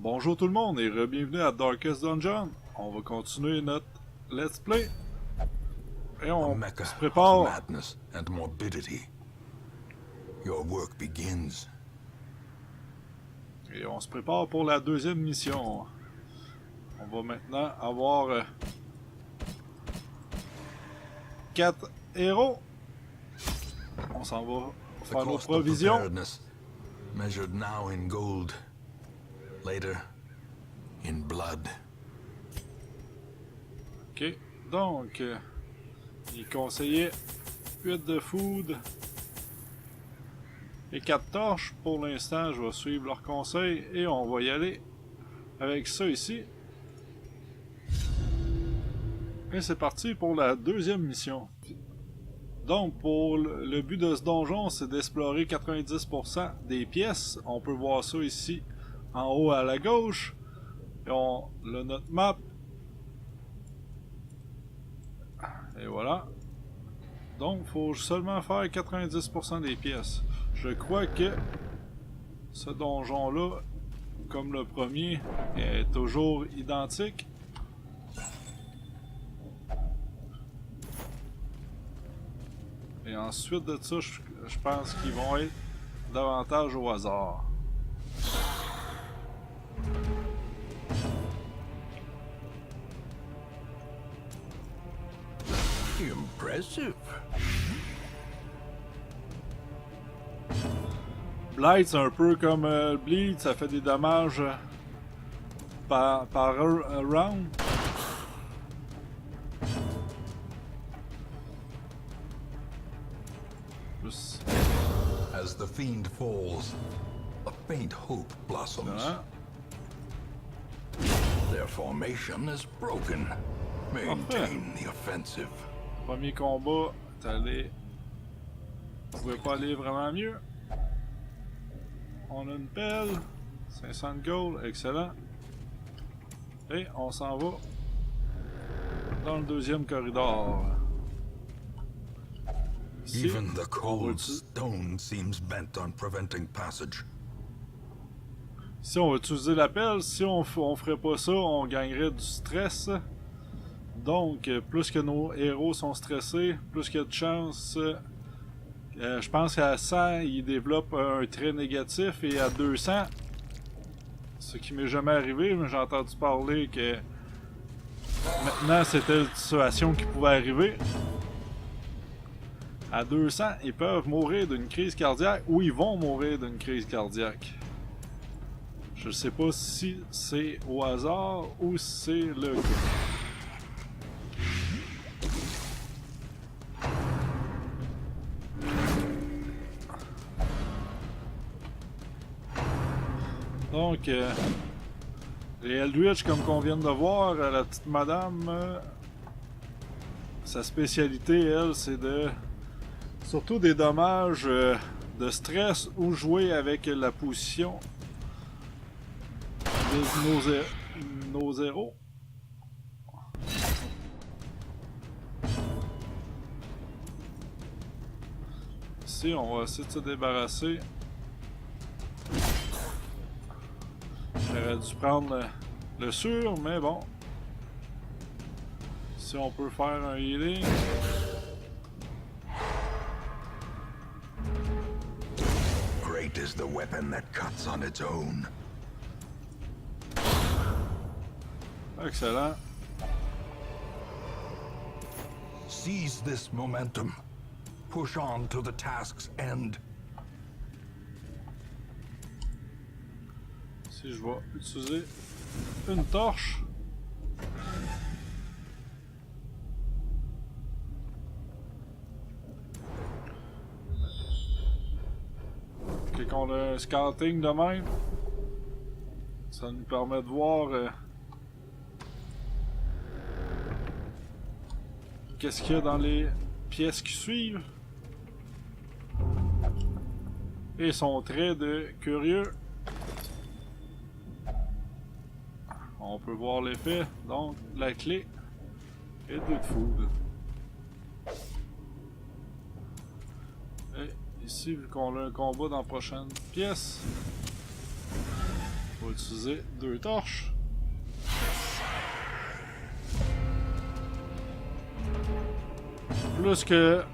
Bonjour tout le monde et bienvenue à Darkest Dungeon. On va continuer notre Let's Play. Et on se prépare. Madness and morbidity. Your work begins. Et on se prépare pour la deuxième mission. On va maintenant avoir 4 héros. On s'en va faire nos provisions. Measured now in gold, later in blood. Ok, donc il conseillait 8 de food et 4 torches. Pour l'instant, je vais suivre leurs conseils et on va y aller avec ça ici. Et c'est parti pour la deuxième mission. Donc, pour le but de ce donjon, c'est d'explorer 90% des pièces. On peut voir ça ici, en haut à la gauche. Et on a notre map. Et voilà. Donc, il faut seulement faire 90% des pièces. Je crois que ce donjon-là, comme le premier, est toujours identique. Et ensuite de ça, je pense qu'ils vont être davantage au hasard. Impressive. Blight, c'est un peu comme Bleed, ça fait des dommages par round. As the fiend falls, a faint hope blossoms. Their formation is broken. Maintain the offensive. Premier combat, t'es allé. Vous pouvez pas aller vraiment mieux. On a une pelle. 500 gold, excellent. Et on s'en va dans le deuxième corridor. Ici, even the cold stone seems bent on preventing passage. si on va utiliser la pelle, si on ferait pas ça, on gagnerait du stress. Donc, plus que nos héros sont stressés, plus qu'il y a de chance. Je pense qu'à 100, ils développent un trait négatif et à 200, ce qui m'est jamais arrivé, mais j'ai entendu parler que maintenant c'était une situation qui pouvait arriver. À 200, ils peuvent mourir d'une crise cardiaque ou ils vont mourir d'une crise cardiaque. Je sais pas si c'est au hasard ou si c'est le cas. Donc, les Eldritch, comme qu'on vient de voir, la petite madame, sa spécialité, elle, c'est de... surtout des dommages de stress ou jouer avec la position de nos héros. Ici, on va essayer de se débarrasser. J'aurais dû prendre le sûr, mais bon. Si on peut faire un healing. Great is the weapon that cuts on its own. Excellent. Seize this momentum. Push on to the task's end. Si je vais utiliser une torche. Ok, qu'on a un scouting de même. Ça nous permet de voir qu'est-ce qu'il y a dans les pièces qui suivent. Et son trait de curieux. On peut voir l'effet, donc la clé et 2 de food. Et ici, vu qu'on a un combat dans la prochaine pièce, faut utiliser 2 torches. Plus que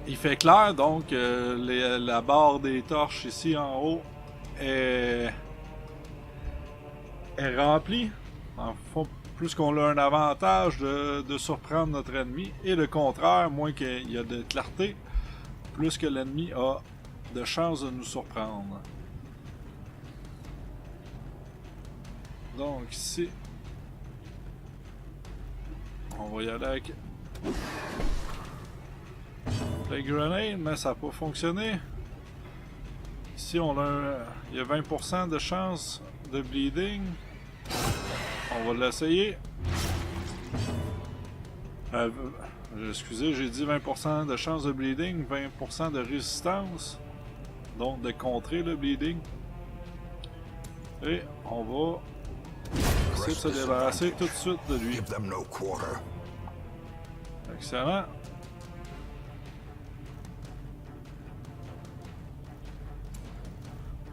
il fait clair, donc la barre des torches ici en haut est remplie. En fond, plus qu'on a un avantage de surprendre notre ennemi, et le contraire, moins qu'il y a de clarté, plus que l'ennemi a de chances de nous surprendre. Donc ici, on va y aller avec les grenades, mais ça n'a pas fonctionné. Ici, il y a 20% de chance de bleeding. On va l'essayer. Excusez, j'ai dit 20% de chance de bleeding, 20% de résistance. Donc de contrer le bleeding. Et on va essayer de se débarrasser tout de suite de lui. Excellent.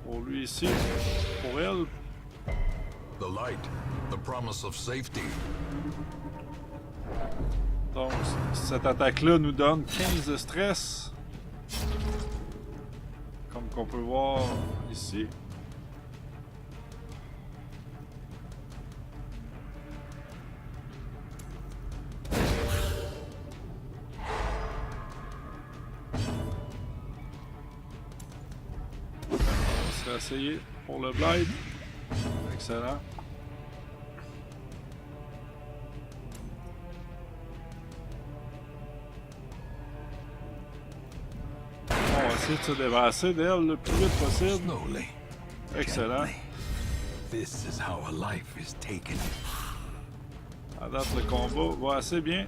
Pour lui ici, pour elle. The light, the promise of safety. Donc, cette attaque-là nous donne 15 de stress. Comme qu'on peut voir ici. On va essayer pour le blade. Excellent. On va essayer de se débarrasser d'elle le plus vite possible. Excellent. À date, le combat va assez bien.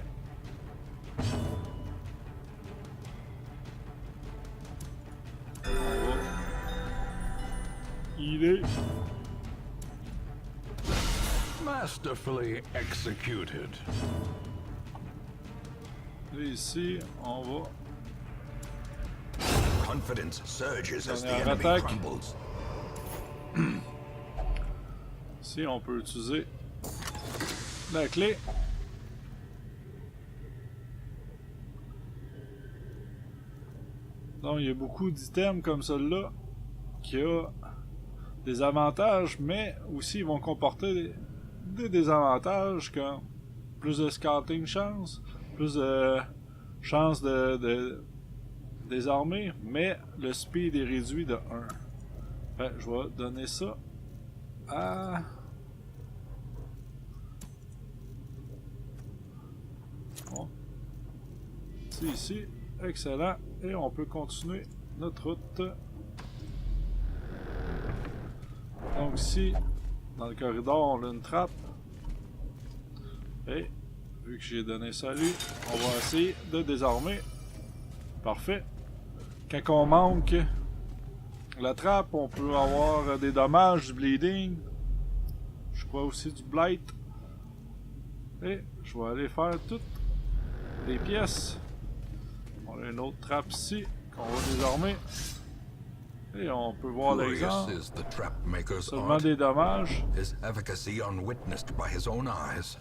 On va healer. Masterfully executed. Et ici, on va. Confidence surges as the Dernière enemy attaque. crumbles. Ici, on peut utiliser la clé. Donc, il y a beaucoup d'items comme celui-là qui a des avantages, mais aussi ils vont comporter des désavantages comme plus de scouting chance, plus de chance de désarmer, mais le speed est réduit de 1. Fait, je vais donner ça à... Bon. C'est ici. Excellent. Et on peut continuer notre route. Donc ici, dans le corridor, on a une trappe. Et vu que j'ai donné ça à lui, on va essayer de désarmer. Parfait. Quand on manque la trappe, on peut avoir des dommages, du bleeding. Je crois aussi du blight. Et je vais aller faire toutes les pièces. On a une autre trappe ici qu'on va désarmer. Et on peut voir l'exemple. Seulement des dommages. His efficacy unwitnessed by his own eyes.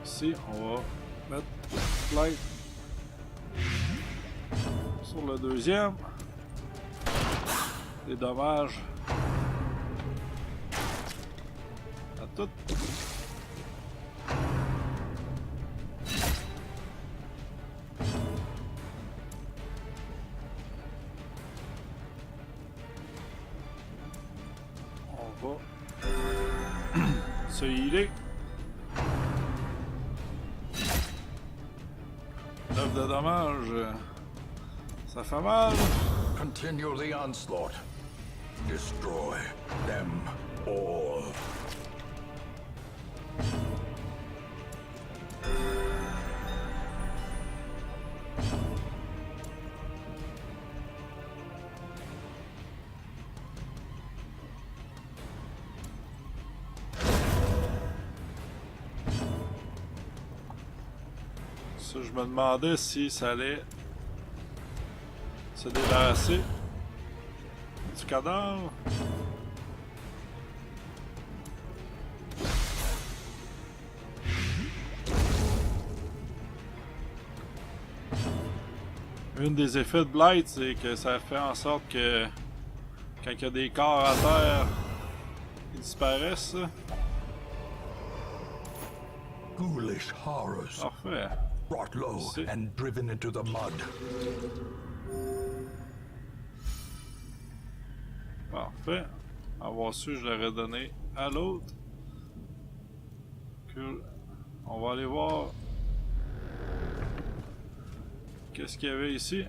Ici, on va mettre light sur le deuxième. Des dommages à tout. On va se healer. 9 de dommages. Ça fait mal. Continue the onslaught. Destroy them all. Ça, je me demandais si ça allait se débarrasser du cadavre. Un des effets de Blight, c'est que ça fait en sorte que quand il y a des corps à terre, ils disparaissent. Ghoulish horrors, Parfait. brought low C'est- and driven into the mud. Parfait. Avoir su, je l'aurais donné à l'autre. Cool. On va aller voir qu'est-ce qu'il y avait ici.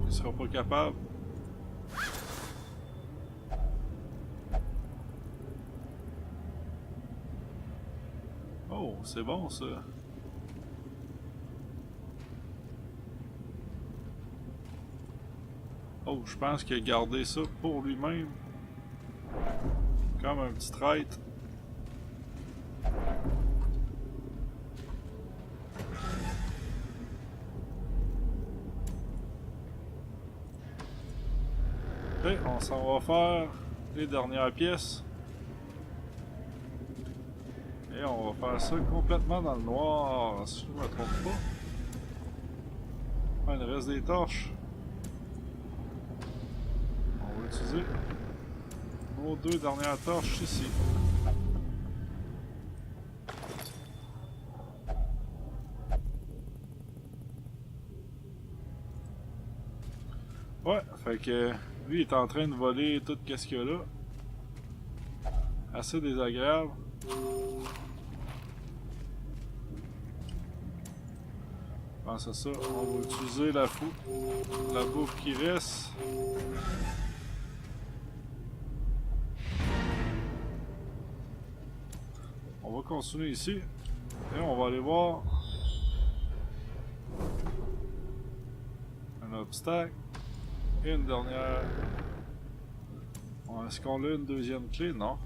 Il sera pas capable. Oh, c'est bon ça. Oh, je pense qu'il a gardé ça pour lui-même. Comme un petit traître. Et on s'en va faire les dernières pièces. Et on va faire ça complètement dans le noir, si je ne me trompe pas. Ah, il reste des torches. On va utiliser nos deux dernières torches ici. Ouais, fait que lui il est en train de voler tout ce qu'il y a là. Assez désagréable. Je pense à ça, on va utiliser la bouffe qui reste. On va continuer ici. Et on va aller voir un obstacle. Et une dernière. Est-ce qu'on a une deuxième clé? Non.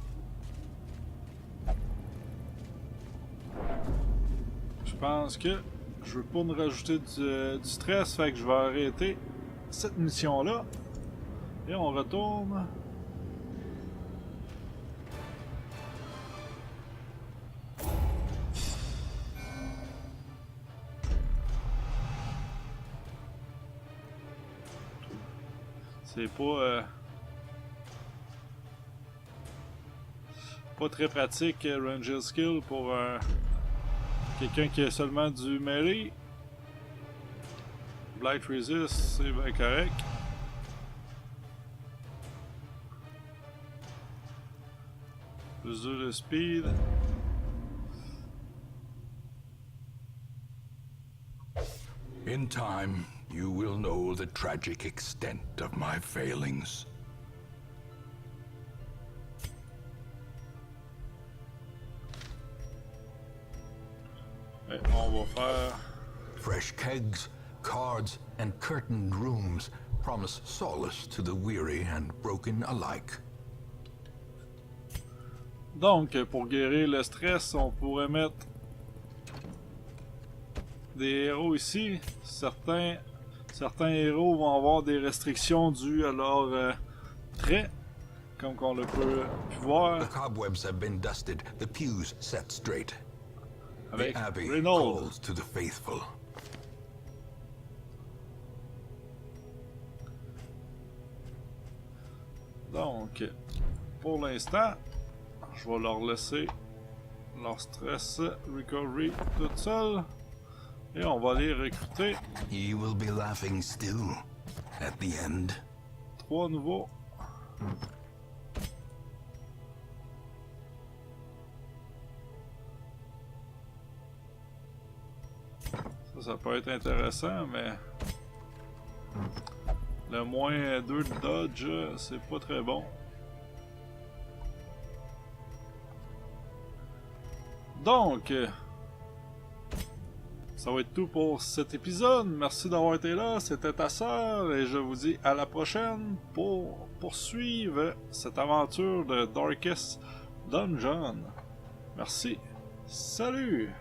Je pense que je veux pas me rajouter du stress, fait que je vais arrêter cette mission-là. Et on retourne. C'est pas très pratique Ranger Skill pour quelqu'un qui a seulement du melee. Blight Resist, c'est bien correct. Plus 2 de speed. In time, you will know the tragic extent of my failings. Et on va faire. Fresh kegs, cards, and curtained rooms promise solace to the weary and broken alike. Donc, pour guérir le stress, on pourrait mettre des héros ici. Certains héros vont avoir des restrictions dues à leurs traits, comme on le peut voir The cobwebs have been dusted, the pews set straight. avec The Abbey Reynolds. calls to the faithful. Donc, pour l'instant, je vais leur laisser leur stress recovery toute seule. Et on va les recruter. He will be laughing still at the end. 3 nouveaux. Ça peut être intéressant, mais le moins 2 de dodge, c'est pas très bon. Donc, ça va être tout pour cet épisode. Merci d'avoir été là. C'était ta sœur et je vous dis à la prochaine pour poursuivre cette aventure de Darkest Dungeon. Merci. Salut!